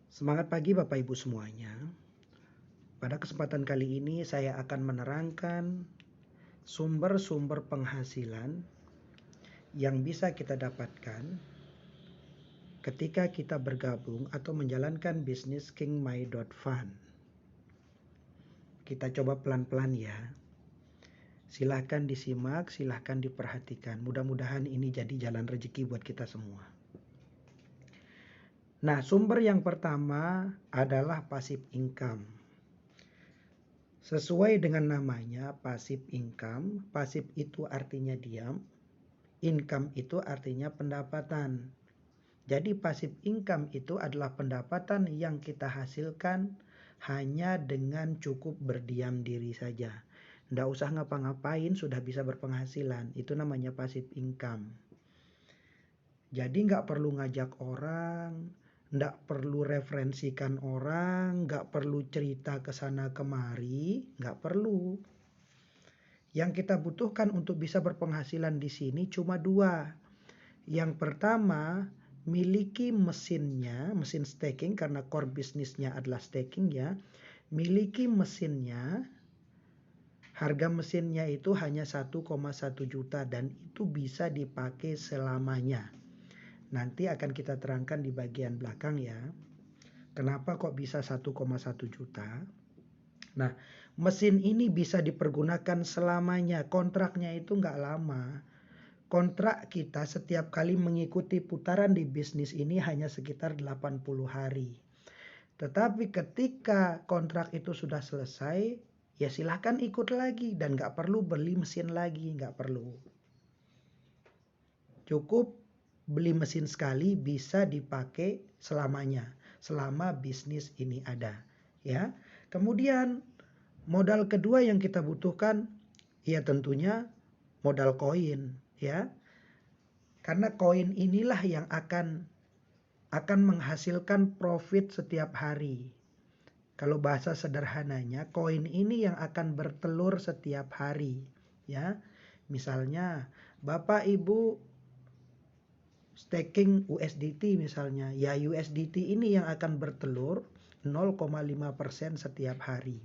Semangat pagi Bapak Ibu semuanya. Pada kesempatan kali ini saya akan menerangkan sumber-sumber penghasilan yang bisa kita dapatkan ketika kita bergabung atau menjalankan bisnis KingMy.Fund. Kita coba pelan-pelan ya. Silahkan disimak, silahkan diperhatikan. Mudah-mudahan ini jadi jalan rezeki buat kita semua. Nah, sumber yang pertama adalah passive income. Sesuai dengan namanya, passive income. Passive itu artinya diam, income itu artinya pendapatan. Jadi passive income itu adalah pendapatan yang kita hasilkan hanya dengan cukup berdiam diri saja. Nggak usah ngapa-ngapain sudah bisa berpenghasilan. Itu namanya passive income. Jadi nggak perlu ngajak orang, nggak perlu referensikan orang, nggak perlu cerita ke sana kemari, nggak perlu. Yang kita butuhkan untuk bisa berpenghasilan di sini cuma dua. Yang pertama, miliki mesinnya, mesin staking karena core bisnisnya adalah staking ya. Miliki mesinnya, harga mesinnya itu hanya 1,1 juta dan itu bisa dipakai selamanya. Nanti akan kita terangkan di bagian belakang ya. Kenapa kok bisa 1,1 juta? Nah, mesin ini bisa dipergunakan selamanya. Kontraknya itu nggak lama. Kontrak kita setiap kali mengikuti putaran di bisnis ini hanya sekitar 80 hari. Tetapi ketika kontrak itu sudah selesai, ya silahkan ikut lagi dan nggak perlu beli mesin lagi, nggak perlu. Cukup beli mesin sekali bisa dipakai selamanya, selama bisnis ini ada. Ya. Kemudian modal kedua yang kita butuhkan, ya tentunya modal koin, ya. Karena koin inilah yang akan menghasilkan profit setiap hari. Kalau bahasa sederhananya, koin ini yang akan bertelur setiap hari, ya. Misalnya, Bapak Ibu staking USDT misalnya, ya USDT ini yang akan bertelur 0,5% setiap hari.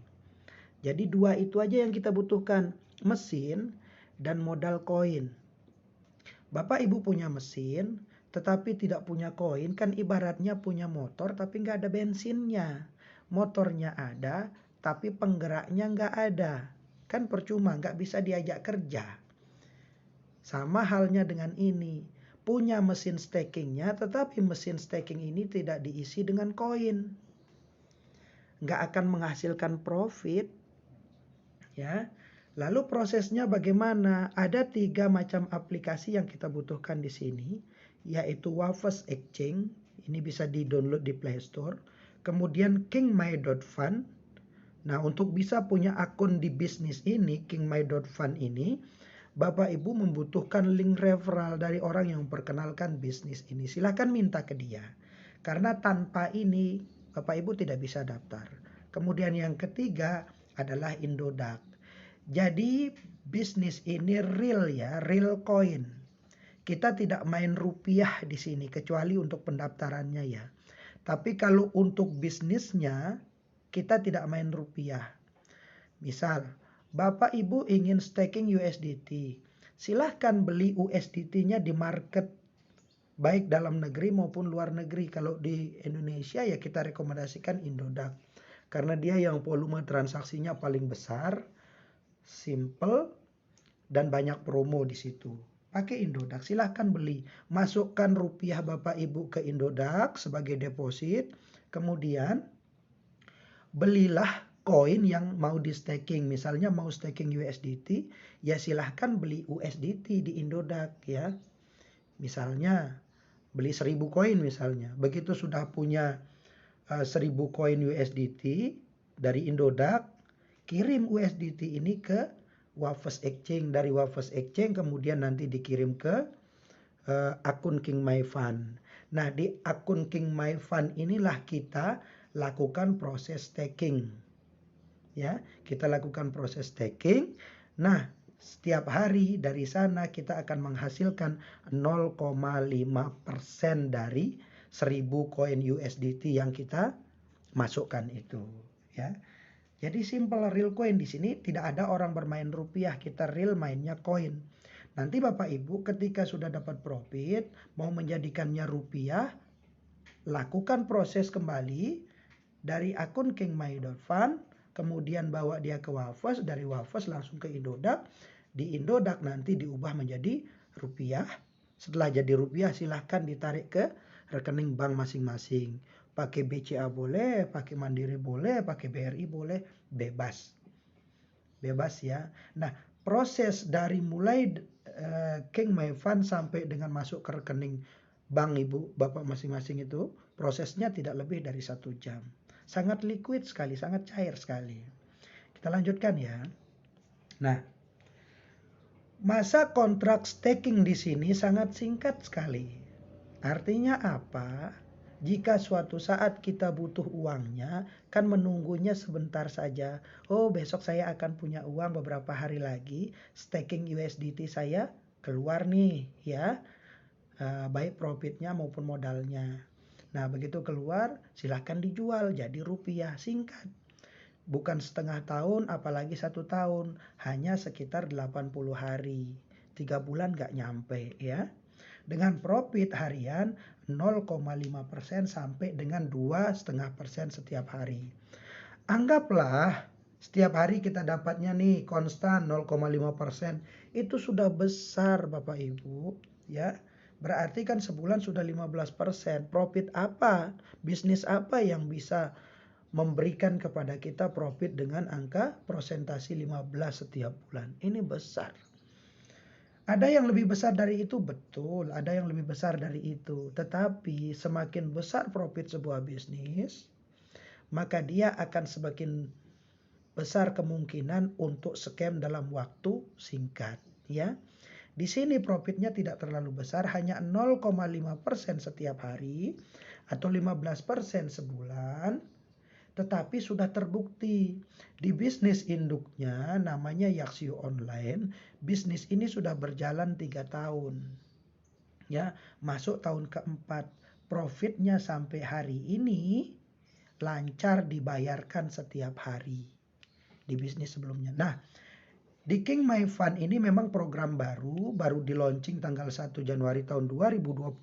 Jadi dua itu aja yang kita butuhkan, mesin dan modal koin. Bapak Ibu punya mesin, tetapi tidak punya koin, kan ibaratnya punya motor tapi nggak ada bensinnya. Motornya ada, tapi penggeraknya nggak ada. Kan percuma, nggak bisa diajak kerja. Sama halnya dengan ini. Punya mesin stakingnya, tetapi mesin staking ini tidak diisi dengan koin. Nggak akan menghasilkan profit. Ya. Lalu prosesnya bagaimana? Ada 3 macam aplikasi yang kita butuhkan di sini, yaitu Wafers Exchange, ini bisa di-download di Play Store. Kemudian KingMy.Fund. Nah, untuk bisa punya akun di bisnis ini, KingMy.Fund ini, Bapak Ibu membutuhkan link referral dari orang yang memperkenalkan bisnis ini. Silahkan minta ke dia. Karena tanpa ini Bapak Ibu tidak bisa daftar. Kemudian yang ketiga adalah Indodax. Jadi bisnis ini real ya, real coin. Kita tidak main rupiah di sini kecuali untuk pendaftarannya ya. Tapi kalau untuk bisnisnya kita tidak main rupiah. Misal, Bapak Ibu ingin staking USDT. Silahkan beli USDT-nya di market baik dalam negeri maupun luar negeri. Kalau di Indonesia ya kita rekomendasikan Indodax. Karena dia yang volume transaksinya paling besar, simple, dan banyak promo di situ. Pakai Indodax, silahkan beli. Masukkan rupiah Bapak Ibu ke Indodax sebagai deposit. Kemudian belilah koin yang mau di staking. Misalnya mau staking USDT, ya silahkan beli USDT di Indodax ya. Misalnya beli 1000 koin misalnya. Begitu sudah punya 1000 koin USDT dari Indodax, kirim USDT ini ke Wafers Exchange. Dari Wafers Exchange kemudian nanti dikirim ke akun KingMy.Fund. Nah, di akun KingMy.Fund inilah kita lakukan proses staking. Ya, kita lakukan proses staking. Nah, setiap hari dari sana kita akan menghasilkan 0,5% dari 1000 koin USDT yang kita masukkan itu, ya. Jadi simple real coin di sini tidak ada orang bermain rupiah, kita real mainnya koin. Nanti Bapak Ibu ketika sudah dapat profit, mau menjadikannya rupiah, lakukan proses kembali dari akun kingmay.fund, kemudian bawa dia ke Wafers, dari Wafers langsung ke Indodax, di Indodax nanti diubah menjadi rupiah. Setelah jadi rupiah silahkan ditarik ke rekening bank masing-masing. Pakai BCA boleh, pakai Mandiri boleh, pakai BRI boleh, bebas. Bebas ya. Nah, proses dari mulai kingmay.fund sampai dengan masuk ke rekening bank ibu bapak masing-masing itu prosesnya tidak lebih dari 1 jam. Sangat liquid sekali, sangat cair sekali. Kita lanjutkan ya. Nah, masa kontrak staking di sini sangat singkat sekali. Artinya apa? Jika suatu saat kita butuh uangnya, kan menunggunya sebentar saja. Oh, besok saya akan punya uang beberapa hari lagi, staking USDT saya keluar nih ya. Baik profitnya maupun modalnya. Nah, begitu keluar, silahkan dijual jadi rupiah, singkat. Bukan setengah tahun, apalagi 1 tahun. Hanya sekitar 80 hari. 3 bulan nggak nyampe ya. Dengan profit harian 0,5% sampai dengan 2,5% setiap hari. Anggaplah setiap hari kita dapatnya nih konstan 0,5%. Itu sudah besar Bapak Ibu ya. Berarti kan sebulan sudah 15%. Profit apa? Bisnis apa yang bisa memberikan kepada kita profit dengan angka persentase 15 setiap bulan? Ini besar. Ada yang lebih besar dari itu, betul. Ada yang lebih besar dari itu. Tetapi semakin besar profit sebuah bisnis, maka dia akan semakin besar kemungkinan untuk scam dalam waktu singkat. Ya. Di sini profitnya tidak terlalu besar, hanya 0,5% setiap hari atau 15% sebulan. Tetapi sudah terbukti di bisnis induknya namanya Yaksio Online, bisnis ini sudah berjalan 3 tahun. Ya, masuk tahun keempat. Profitnya sampai hari ini lancar dibayarkan setiap hari di bisnis sebelumnya. Nah, di kingmay.fund ini memang program baru di launching tanggal 1 Januari tahun 2022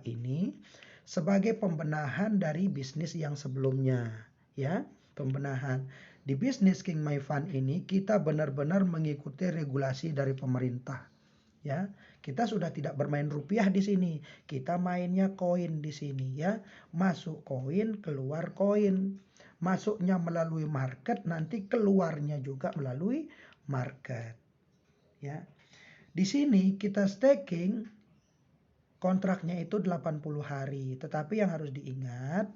ini sebagai pembenahan dari bisnis yang sebelumnya, ya, pembenahan. Di bisnis kingmay.fund ini kita benar-benar mengikuti regulasi dari pemerintah, ya. Kita sudah tidak bermain rupiah di sini, kita mainnya koin di sini, ya. Masuk koin, keluar koin. Masuknya melalui market, nanti keluarnya juga melalui market. Ya. Di sini kita staking kontraknya itu 80 hari, tetapi yang harus diingat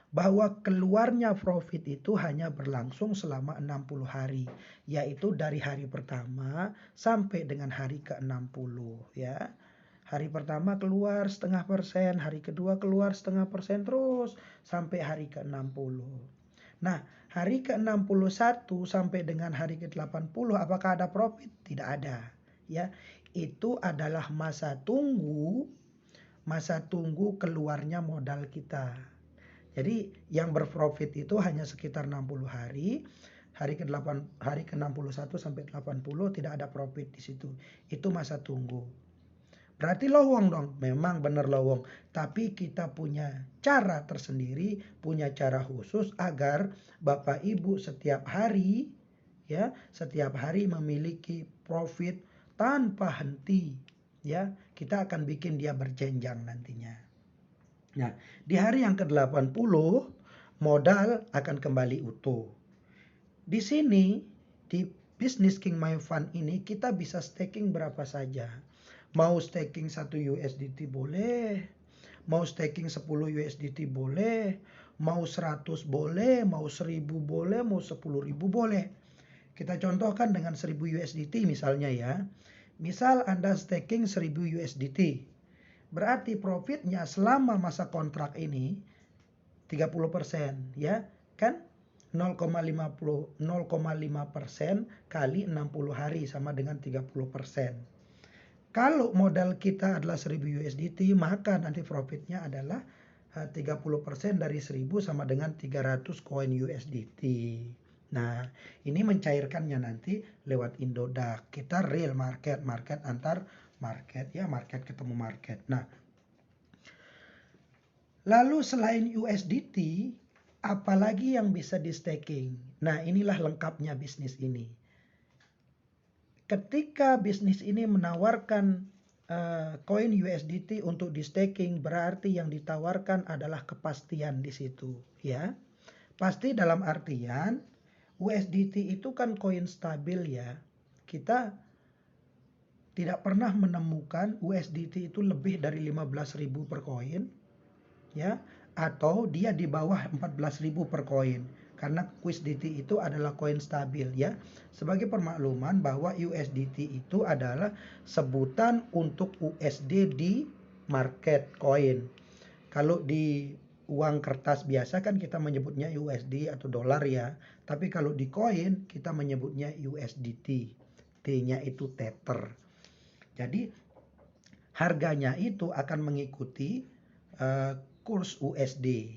bahwa keluarnya profit itu hanya berlangsung selama 60 hari, yaitu dari hari pertama sampai dengan hari ke-60 ya. Hari pertama keluar 0,5%, hari kedua keluar 0,5%, terus sampai hari ke-60. Nah, hari ke-61 sampai dengan hari ke-80 apakah ada profit? Tidak ada, ya. Itu adalah masa tunggu keluarnya modal kita. Jadi yang berprofit itu hanya sekitar 60 hari. Hari ke-61 sampai 80 tidak ada profit di situ. Itu masa tunggu. Berarti lowong dong, memang benar lowong. Tapi kita punya cara tersendiri, punya cara khusus agar Bapak Ibu setiap hari memiliki profit tanpa henti. Ya, kita akan bikin dia berjenjang nantinya. Nah, di hari yang ke-80 modal akan kembali utuh. Di sini di bisnis kingmay.fund ini kita bisa staking berapa saja. Mau staking 1 USDT boleh, mau staking 10 USDT boleh, mau 100 boleh, mau 1000 boleh, mau 10.000 boleh. Kita contohkan dengan 1000 USDT misalnya ya. Misal Anda staking 1000 USDT. Berarti profitnya selama masa kontrak ini 30% ya, kan? 0,5% kali 60 hari sama dengan 30%. Kalau modal kita adalah 1000 USDT, maka nanti profitnya adalah 30% dari 1000 sama dengan 300 koin USDT. Nah, ini mencairkannya nanti lewat Indodax. Kita real market, market antar market, ya market ketemu market. Nah, lalu selain USDT, apalagi yang bisa di staking? Nah, inilah lengkapnya bisnis ini. Ketika bisnis ini menawarkan koin USDT untuk di staking, berarti yang ditawarkan adalah kepastian di situ, ya. Pasti dalam artian USDT itu kan koin stabil, ya. Kita tidak pernah menemukan USDT itu lebih dari 15.000 per koin, ya, atau dia di bawah 14.000 per koin. Karena USDT itu adalah koin stabil, ya. Sebagai permakluman bahwa USDT itu adalah sebutan untuk USD di market koin. Kalau di uang kertas biasa kan kita menyebutnya USD atau dolar, ya. Tapi kalau di koin kita menyebutnya USDT. T-nya itu Tether. Jadi harganya itu akan mengikuti kurs USD.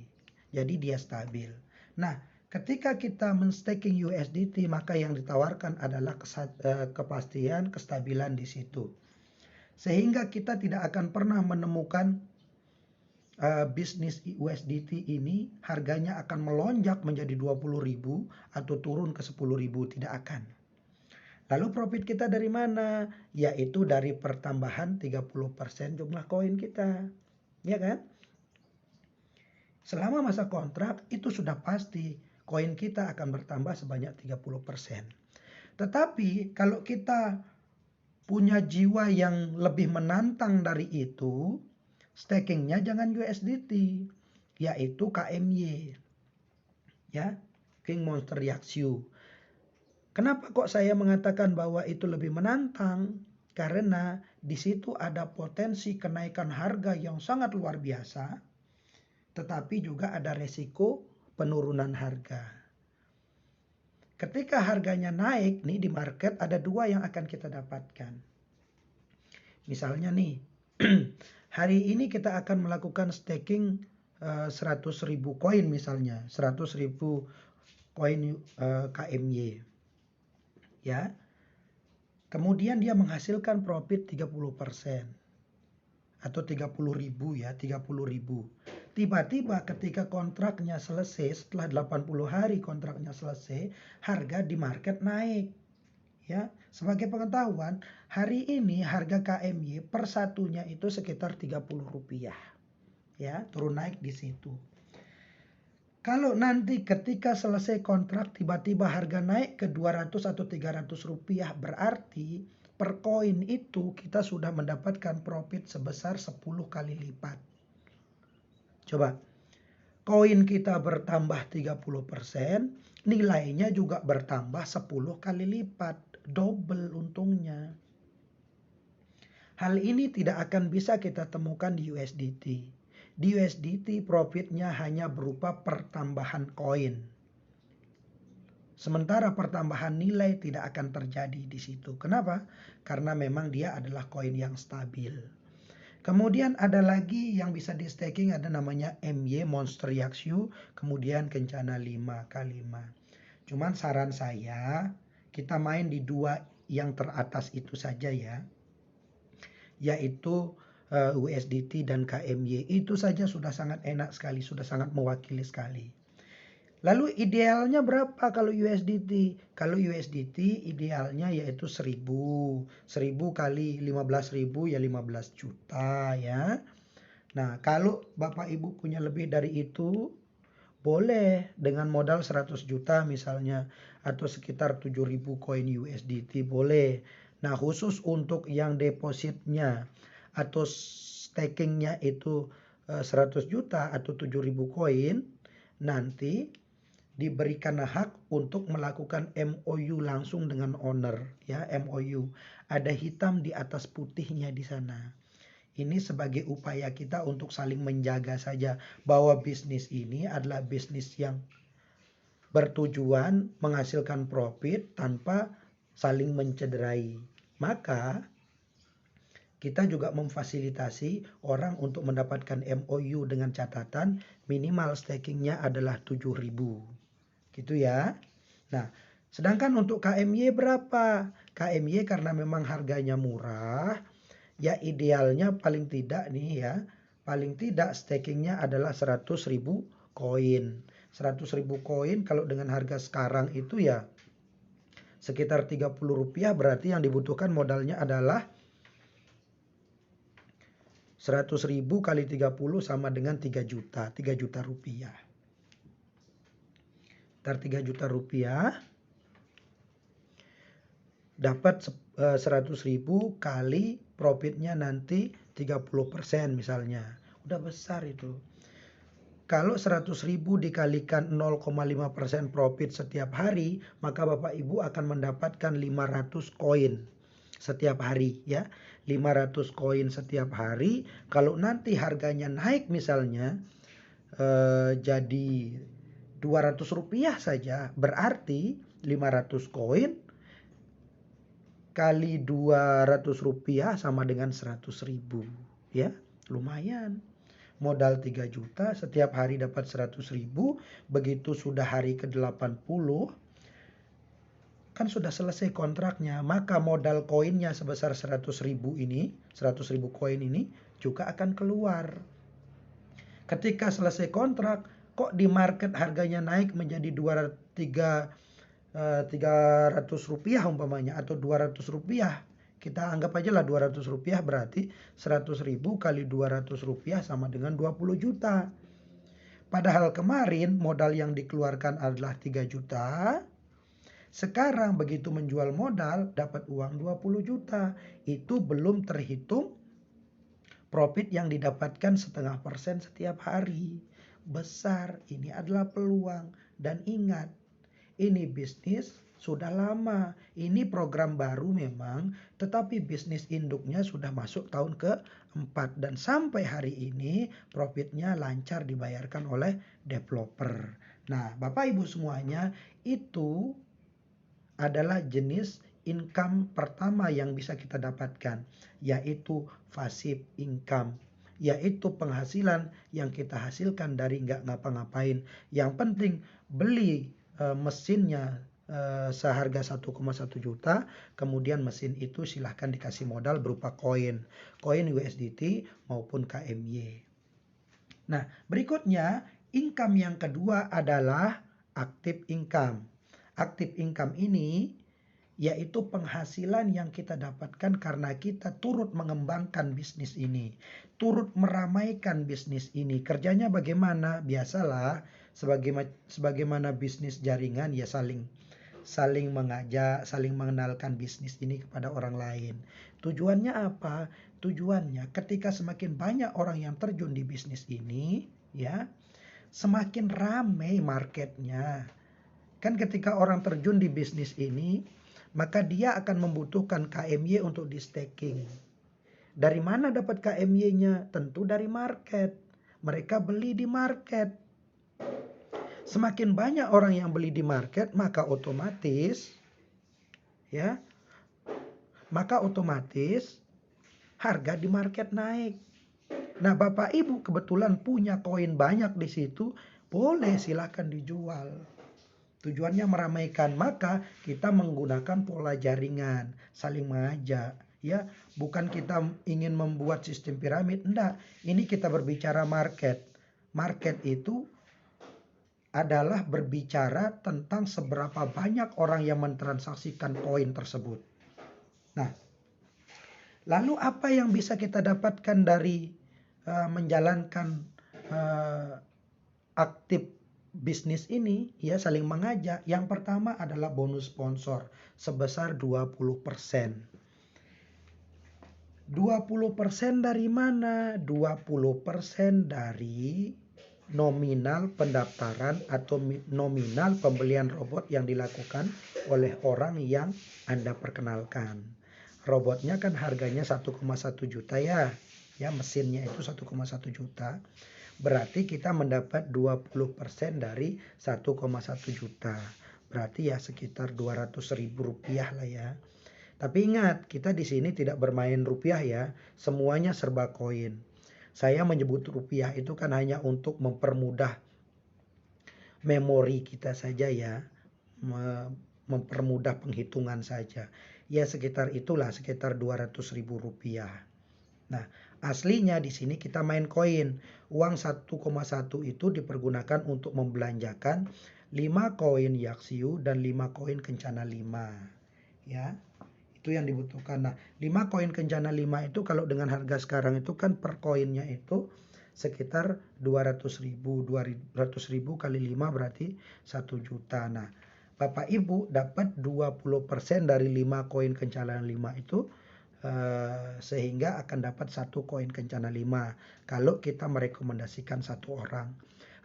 Jadi dia stabil. Nah, ketika kita men-staking USDT, maka yang ditawarkan adalah kepastian, kestabilan di situ. Sehingga kita tidak akan pernah menemukan bisnis USDT ini harganya akan melonjak menjadi 20.000 atau turun ke 10.000, tidak akan. Lalu profit kita dari mana? Yaitu dari pertambahan 30% jumlah koin kita. Ya kan? Selama masa kontrak itu sudah pasti koin kita akan bertambah sebanyak 30%. Tetapi kalau kita punya jiwa yang lebih menantang dari itu, stakingnya jangan USDT, yaitu KMY. Ya, King Monster Yaxiu. Kenapa kok saya mengatakan bahwa itu lebih menantang? Karena di situ ada potensi kenaikan harga yang sangat luar biasa, tetapi juga ada resiko penurunan harga. Ketika harganya naik nih di market, ada dua yang akan kita dapatkan. Misalnya nih, hari ini kita akan melakukan staking 100.000 koin misalnya, 100.000 koin KMY. Ya. Kemudian dia menghasilkan profit 30%. Atau 30.000, ya, 30.000. Tiba-tiba ketika kontraknya selesai, setelah 80 hari kontraknya selesai, harga di market naik. Ya, sebagai pengetahuan, hari ini harga KMY per satunya itu sekitar 30 rupiah. Ya, turun naik di situ. Kalau nanti ketika selesai kontrak tiba-tiba harga naik ke 200 atau 300 rupiah, berarti per koin itu kita sudah mendapatkan profit sebesar 10 kali lipat. Coba, koin kita bertambah 30%, nilainya juga bertambah 10 kali lipat, double untungnya. Hal ini tidak akan bisa kita temukan di USDT. Di USDT profitnya hanya berupa pertambahan koin. Sementara pertambahan nilai tidak akan terjadi di situ. Kenapa? Karena memang dia adalah koin yang stabil. Kemudian ada lagi yang bisa di staking, ada namanya MY Monster Yaxiu, kemudian Kencana 5x5. Cuman saran saya kita main di dua yang teratas itu saja, ya. Yaitu USDT dan KMY. Itu saja sudah sangat enak sekali, sudah sangat mewakili sekali. Lalu idealnya berapa kalau USDT? Kalau USDT idealnya yaitu 1000. 1000 kali 15.000 ya 15 juta, ya. Nah, kalau Bapak Ibu punya lebih dari itu, boleh dengan modal 100 juta misalnya, atau sekitar 7.000 koin USDT boleh. Nah, khusus untuk yang depositnya atau stakingnya itu 100 juta atau 7.000 koin, nanti diberikan hak untuk melakukan MOU langsung dengan owner, ya, MOU. Ada hitam di atas putihnya di sana. Ini sebagai upaya kita untuk saling menjaga saja bahwa bisnis ini adalah bisnis yang bertujuan menghasilkan profit tanpa saling mencederai. Maka kita juga memfasilitasi orang untuk mendapatkan MOU dengan catatan minimal stakingnya adalah 7.000. Gitu ya. Nah, sedangkan untuk KMY berapa? KMY karena memang harganya murah, ya idealnya paling tidak nih ya, paling tidak stakingnya adalah 100.000 koin. 100.000 koin kalau dengan harga sekarang itu ya sekitar 30 rupiah, berarti yang dibutuhkan modalnya adalah 100.000 kali 30 sama dengan 3 juta. 3 juta rupiah. 3 juta rupiah dapat 100.000 kali profitnya nanti 30% misalnya. Udah besar itu. Kalau 100.000 dikalikan 0,5% profit setiap hari, maka Bapak Ibu akan mendapatkan 500 koin setiap hari ya. 500 koin setiap hari. Kalau nanti harganya naik misalnya jadi 200 rupiah saja, berarti 500 koin kali 200 rupiah sama dengan 100.000 ya. Lumayan. Modal 3 juta, setiap hari dapat 100.000, begitu sudah hari ke-80, kan sudah selesai kontraknya, maka modal koinnya sebesar 100.000 ini, 100.000 koin ini juga akan keluar. Ketika selesai kontrak, kok di market harganya naik menjadi 300 rupiah umpamanya, atau 200 rupiah. Kita anggap aja lah 200 rupiah, berarti 100.000 kali 200 rupiah sama dengan 20 juta. Padahal kemarin modal yang dikeluarkan adalah 3 juta. Sekarang begitu menjual modal dapat uang 20 juta. Itu belum terhitung profit yang didapatkan 0,5% setiap hari. Besar, ini adalah peluang. Dan ingat, ini bisnis sudah lama. Ini program baru memang, tetapi bisnis induknya sudah masuk tahun ke-4. Dan sampai hari ini profitnya lancar dibayarkan oleh developer. Nah, Bapak Ibu semuanya, itu adalah jenis income pertama yang bisa kita dapatkan, yaitu passive income. Yaitu penghasilan yang kita hasilkan dari nggak ngapa-ngapain. Yang penting beli mesinnya seharga 1,1 juta, kemudian mesin itu silahkan dikasih modal berupa koin USDT maupun KMY. Nah, berikutnya income yang kedua adalah active income. Active income ini yaitu penghasilan yang kita dapatkan karena kita turut mengembangkan bisnis ini, turut meramaikan bisnis ini. Kerjanya bagaimana? Biasalah, sebagaimana bisnis jaringan ya saling mengajak, saling mengenalkan bisnis ini kepada orang lain. Tujuannya apa? Tujuannya ketika semakin banyak orang yang terjun di bisnis ini, ya, semakin ramai marketnya. Kan ketika orang terjun di bisnis ini, maka dia akan membutuhkan KMY untuk di staking. Dari mana dapat KMY-nya? Tentu dari market. Mereka beli di market. Semakin banyak orang yang beli di market, maka otomatis harga di market naik. Nah, Bapak Ibu kebetulan punya koin banyak di situ, boleh silakan dijual. Tujuannya meramaikan, maka kita menggunakan pola jaringan, saling mengajak, ya. Bukan kita ingin membuat sistem piramid, enggak. Ini kita berbicara market. Market itu adalah berbicara tentang seberapa banyak orang yang mentransaksikan koin tersebut. Nah, lalu apa yang bisa kita dapatkan dari menjalankan aktif bisnis ini? Ya, saling mengajak. Yang pertama adalah bonus sponsor sebesar 20%. 20% dari mana? 20% dari nominal pendaftaran atau nominal pembelian robot yang dilakukan oleh orang yang Anda perkenalkan. Robotnya kan harganya 1,1 juta ya. Ya, mesinnya itu 1,1 juta. Berarti kita mendapat 20% dari 1,1 juta. Berarti ya sekitar 200.000 rupiah lah ya. Tapi ingat, kita di sini tidak bermain rupiah ya, semuanya serba koin. Saya menyebut rupiah itu kan hanya untuk mempermudah memori kita saja ya, mempermudah penghitungan saja. Ya sekitar itulah, sekitar 200.000 rupiah. Nah, aslinya di sini kita main koin. Uang 1,1 itu dipergunakan untuk membelanjakan 5 koin Yaksiu dan 5 koin Kencana 5. Ya, itu yang dibutuhkan. Nah, 5 koin Kencana 5 itu kalau dengan harga sekarang itu kan per koinnya itu sekitar 200.000. 200.000 kali 5 berarti 1 juta. Nah, Bapak Ibu dapat 20% dari 5 koin Kencana 5 itu, sehingga akan dapat 1 koin Kencana 5 kalau kita merekomendasikan 1 orang.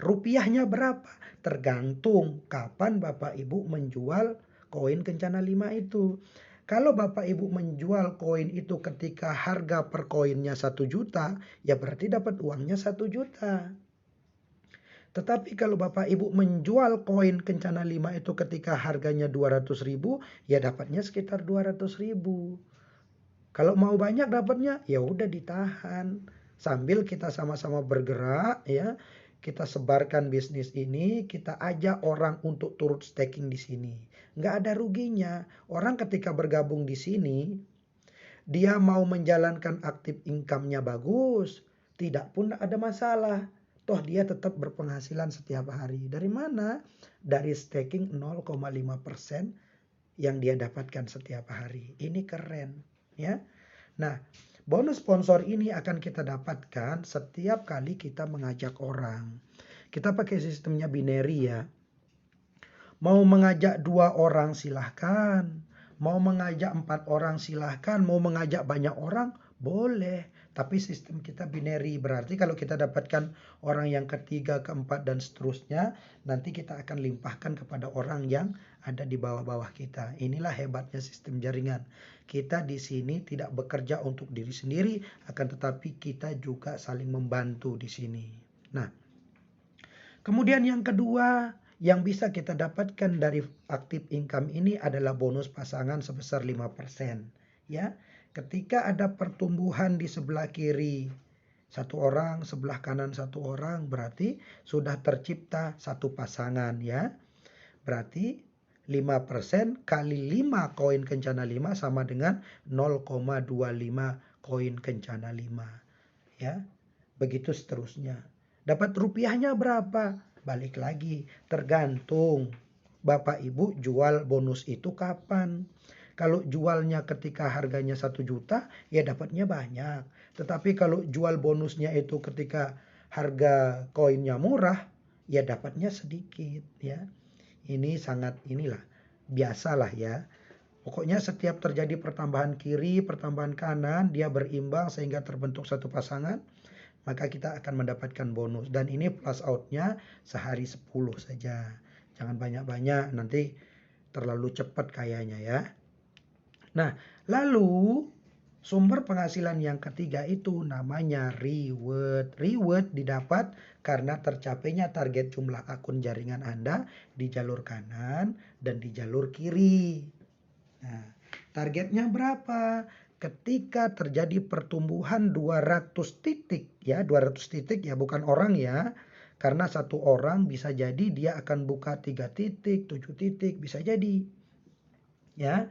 Rupiahnya berapa? Tergantung kapan Bapak Ibu menjual koin Kencana 5 itu. Kalau Bapak Ibu menjual koin itu ketika harga per koinnya 1 juta, ya berarti dapat uangnya 1 juta. Tetapi kalau Bapak Ibu menjual koin Kencana 5 itu ketika harganya 200.000, ya dapatnya sekitar 200.000. Kalau mau banyak dapatnya, ya udah ditahan. Sambil kita sama-sama bergerak ya, kita sebarkan bisnis ini, kita ajak orang untuk turut staking di sini. Nggak ada ruginya. Orang ketika bergabung di sini, dia mau menjalankan aktif income-nya bagus, tidak pun ada masalah. Toh dia tetap berpenghasilan setiap hari. Dari mana? Dari staking 0,5% yang dia dapatkan setiap hari. Ini keren ya. Nah, bonus sponsor ini akan kita dapatkan setiap kali kita mengajak orang. Kita pakai sistemnya binary ya. Mau mengajak 2 orang silahkan. Mau mengajak 4 orang silahkan. Mau mengajak banyak orang boleh. Tapi sistem kita binary, berarti kalau kita dapatkan orang yang ketiga, keempat dan seterusnya, nanti kita akan limpahkan kepada orang yang ada di bawah-bawah kita. Inilah hebatnya sistem jaringan. Kita di sini tidak bekerja untuk diri sendiri, akan tetapi kita juga saling membantu di sini. Nah, kemudian yang kedua yang bisa kita dapatkan dari aktif income ini adalah bonus pasangan sebesar 5%. Ya, ketika ada pertumbuhan di sebelah kiri 1 orang, sebelah kanan 1 orang, berarti sudah tercipta 1 pasangan ya. Berarti 5% kali 5 koin Kencana 5 sama dengan 0,25 koin Kencana 5. Ya, begitu seterusnya. Dapat rupiahnya berapa? Balik lagi, tergantung Bapak Ibu jual bonus itu kapan. Kalau jualnya ketika harganya 1 juta, ya dapatnya banyak. Tetapi kalau jual bonusnya itu ketika harga koinnya murah, ya dapatnya sedikit ya. Ini sangat biasalah ya. Pokoknya setiap terjadi pertambahan kiri, pertambahan kanan, dia berimbang sehingga terbentuk 1 pasangan, maka kita akan mendapatkan bonus. Dan ini plus outnya sehari 10 saja. Jangan banyak-banyak, nanti terlalu cepat kayaknya ya. Nah, lalu sumber penghasilan yang ketiga itu namanya reward. Reward didapat karena tercapainya target jumlah akun jaringan Anda di jalur kanan dan di jalur kiri. Nah, targetnya berapa? Ketika terjadi pertumbuhan 200 titik ya, 200 titik ya, bukan orang ya. Karena 1 orang bisa jadi dia akan buka 3 titik, 7 titik, bisa jadi. Ya.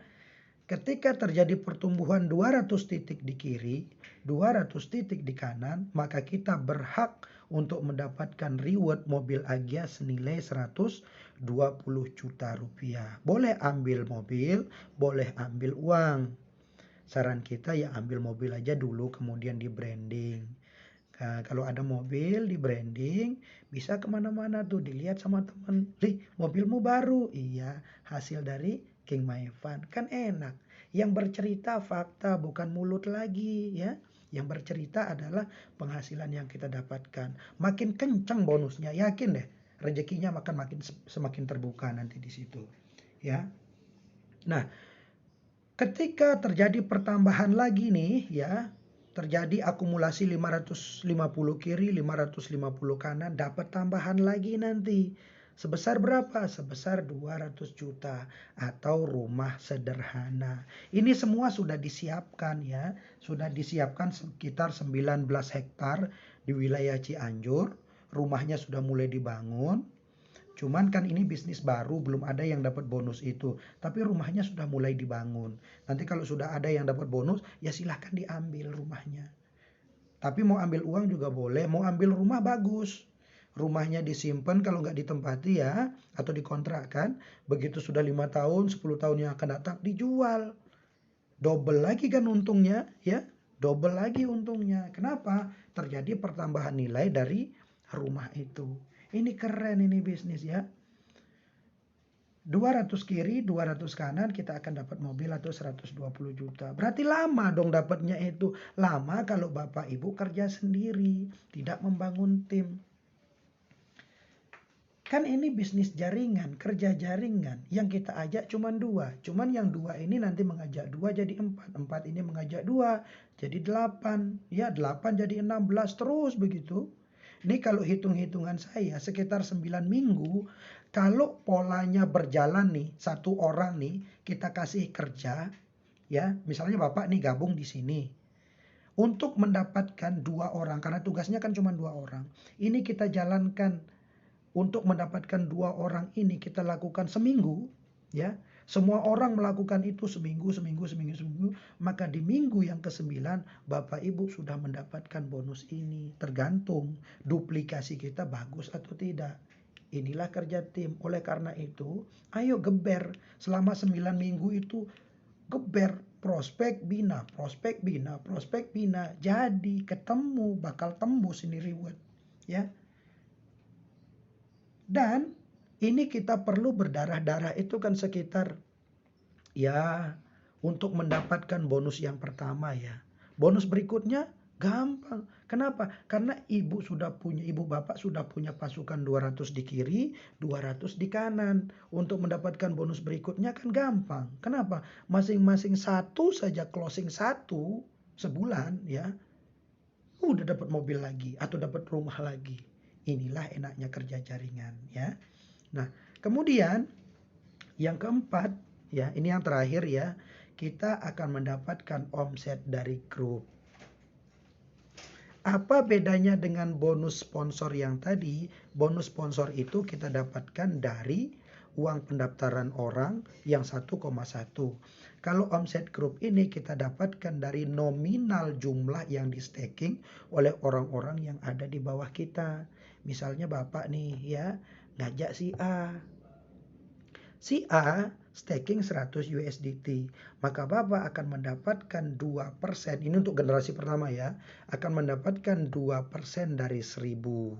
Ketika terjadi pertumbuhan 200 titik di kiri, 200 titik di kanan, maka kita berhak untuk mendapatkan reward mobil Agya senilai 120 juta rupiah. Boleh ambil mobil, boleh ambil uang. Saran kita ya ambil mobil aja dulu, kemudian di branding. Nah, kalau ada mobil di branding, bisa kemana-mana tuh dilihat sama teman. Mobilmu baru. Iya, hasil dari King My Fun. Kan enak. Yang bercerita fakta, bukan mulut lagi ya. Yang bercerita adalah penghasilan yang kita dapatkan. Makin kencang bonusnya, yakin deh. Rezekinya semakin terbuka nanti di situ. Ya. Nah, ketika terjadi pertambahan lagi nih ya, terjadi akumulasi 550 kiri, 550 kanan, dapat tambahan lagi nanti. Sebesar berapa? Sebesar 200 juta atau rumah sederhana. Ini semua sudah disiapkan ya. Sudah disiapkan sekitar 19 hektar di wilayah Cianjur. Rumahnya sudah mulai dibangun. Cuman kan ini bisnis baru, belum ada yang dapat bonus itu. Tapi rumahnya sudah mulai dibangun. Nanti kalau sudah ada yang dapat bonus, ya silahkan diambil rumahnya. Tapi mau ambil uang juga boleh, mau ambil rumah bagus. Rumahnya disimpan kalau nggak ditempati ya, atau dikontrakkan. Begitu sudah 5 tahun, 10 tahun yang akan datang, dijual. Double lagi kan untungnya ya, double lagi untungnya. Kenapa? Terjadi pertambahan nilai dari rumah itu. Ini keren ini bisnis ya. 200 kiri, 200 kanan, kita akan dapat mobil atau 120 juta. Berarti lama dong dapatnya itu. Lama kalau Bapak Ibu kerja sendiri, tidak membangun tim. Kan ini bisnis jaringan, kerja jaringan. Yang kita ajak cuma 2. Cuman yang 2 ini nanti mengajak 2 jadi 4. 4 ini mengajak 2 jadi 8. Ya 8 jadi 16 terus begitu. Ini kalau hitung-hitungan saya sekitar 9 minggu. Kalau polanya berjalan nih, satu orang nih kita kasih kerja. Ya misalnya Bapak nih gabung di sini. Untuk mendapatkan 2 orang, karena tugasnya kan cuma 2 orang. Ini kita jalankan. Untuk mendapatkan 2 orang ini kita lakukan seminggu, ya. Semua orang melakukan itu seminggu, maka di minggu yang ke-9 Bapak Ibu sudah mendapatkan bonus ini. Tergantung duplikasi kita bagus atau tidak. Inilah kerja tim. Oleh karena itu, ayo geber selama 9 minggu itu, geber prospek bina. Jadi ketemu, bakal tembus ini reward, ya. Dan ini kita perlu berdarah-darah itu kan sekitar ya untuk mendapatkan bonus yang pertama ya. Bonus berikutnya gampang. Kenapa? Karena ibu bapak sudah punya pasukan 200 di kiri, 200 di kanan. Untuk mendapatkan bonus berikutnya kan gampang. Kenapa? Masing-masing satu saja closing satu sebulan ya. Udah dapat mobil lagi atau dapat rumah lagi. Inilah enaknya kerja jaringan ya. Nah, kemudian yang keempat ya, ini yang terakhir ya, kita akan mendapatkan omset dari grup. Apa bedanya dengan bonus sponsor yang tadi? Bonus sponsor itu kita dapatkan dari uang pendaftaran orang yang 1,1. Kalau omset grup ini kita dapatkan dari nominal jumlah yang di staking oleh orang-orang yang ada di bawah kita. Misalnya Bapak nih ya, ngajak si A. Si A staking 100 USDT. Maka Bapak akan mendapatkan 2%. Ini untuk generasi pertama ya. Akan mendapatkan 2% dari 1000.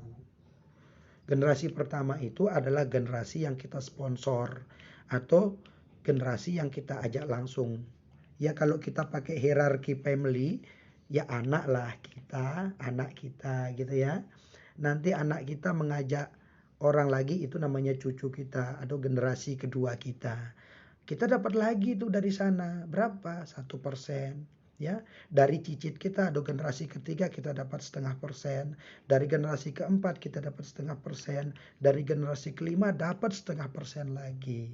Generasi pertama itu adalah generasi yang kita sponsor. Atau generasi yang kita ajak langsung. Ya kalau kita pakai hierarki family, ya anak kita gitu ya. Nanti anak kita mengajak orang lagi, itu namanya cucu kita atau generasi kedua kita. Kita dapat lagi tuh dari sana berapa? 1%. Ya, dari cicit kita atau generasi ketiga kita dapat 0,5%. Dari generasi keempat kita dapat 0,5%. Dari generasi kelima dapat 0,5% lagi.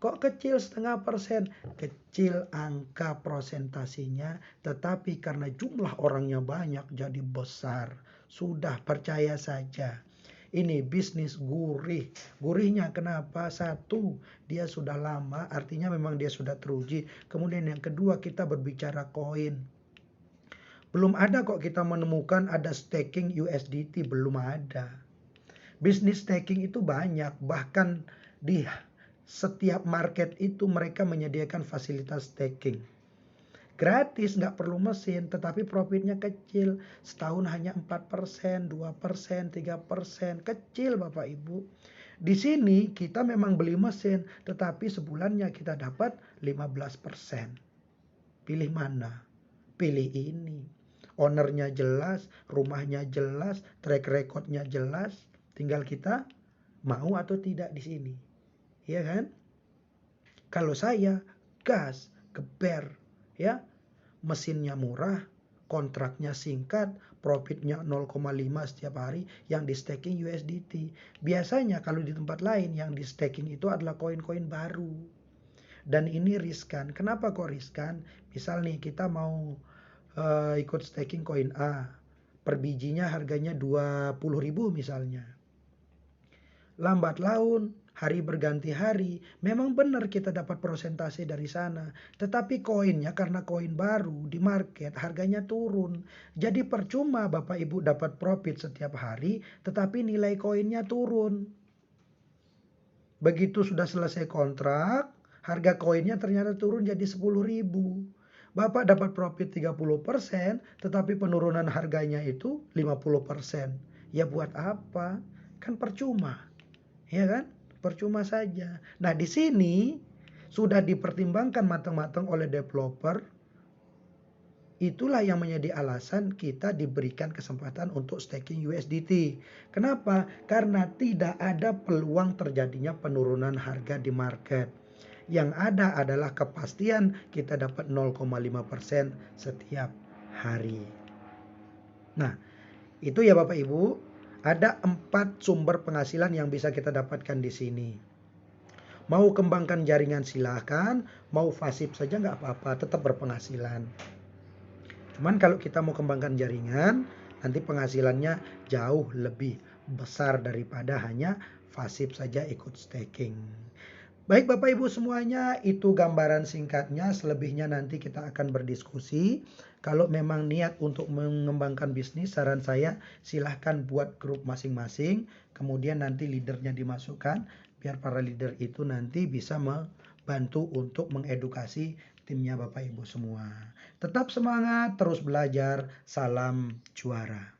Kok kecil 0,5%? Kecil angka prosentasinya, tetapi karena jumlah orangnya banyak jadi besar. Sudah, percaya saja. Ini bisnis gurih. Gurihnya kenapa? Satu, dia sudah lama, artinya memang dia sudah teruji. Kemudian yang kedua, kita berbicara koin. Belum ada kok kita menemukan ada staking USDT, belum ada. Bisnis staking itu banyak, bahkan di setiap market itu mereka menyediakan fasilitas staking. Gratis, nggak perlu mesin, tetapi profitnya kecil. Setahun hanya 4%, 2%, 3%. Kecil Bapak Ibu. Di sini kita memang beli mesin, tetapi sebulannya kita dapat 15%. Pilih mana? Pilih ini. Ownernya jelas, rumahnya jelas, track recordnya jelas. Tinggal kita mau atau tidak di sini. Iya kan? Kalau saya gas, geber, ya, mesinnya murah, kontraknya singkat, profitnya 0,5 setiap hari yang di staking USDT. Biasanya kalau di tempat lain yang di staking itu adalah koin-koin baru. Dan ini riskan. Kenapa kok riskan? Misal nih kita mau ikut staking koin A. Per bijinya harganya 20.000 misalnya. Lambat laun, hari berganti hari, memang benar kita dapat persentase dari sana. Tetapi koinnya karena koin baru di market harganya turun. Jadi percuma Bapak Ibu dapat profit setiap hari tetapi nilai koinnya turun. Begitu sudah selesai kontrak, harga koinnya ternyata turun jadi 10.000. Bapak dapat profit 30%, tetapi penurunan harganya itu 50%. Ya buat apa? Kan percuma. Ya kan? Percuma saja. Nah, di sini sudah dipertimbangkan matang-matang oleh developer. Itulah yang menjadi alasan kita diberikan kesempatan untuk staking USDT. Kenapa? Karena tidak ada peluang terjadinya penurunan harga di market. Yang ada adalah kepastian kita dapat 0,5% setiap hari. Nah, itu ya Bapak Ibu. Ada 4 sumber penghasilan yang bisa kita dapatkan di sini. Mau kembangkan jaringan silahkan, mau pasif saja nggak apa-apa, tetap berpenghasilan. Cuman kalau kita mau kembangkan jaringan, nanti penghasilannya jauh lebih besar daripada hanya pasif saja ikut staking. Baik Bapak Ibu semuanya, itu gambaran singkatnya. Selebihnya nanti kita akan berdiskusi. Kalau memang niat untuk mengembangkan bisnis, saran saya silahkan buat grup masing-masing. Kemudian nanti leadernya dimasukkan, biar para leader itu nanti bisa membantu untuk mengedukasi timnya Bapak Ibu semua. Tetap semangat, terus belajar. Salam juara.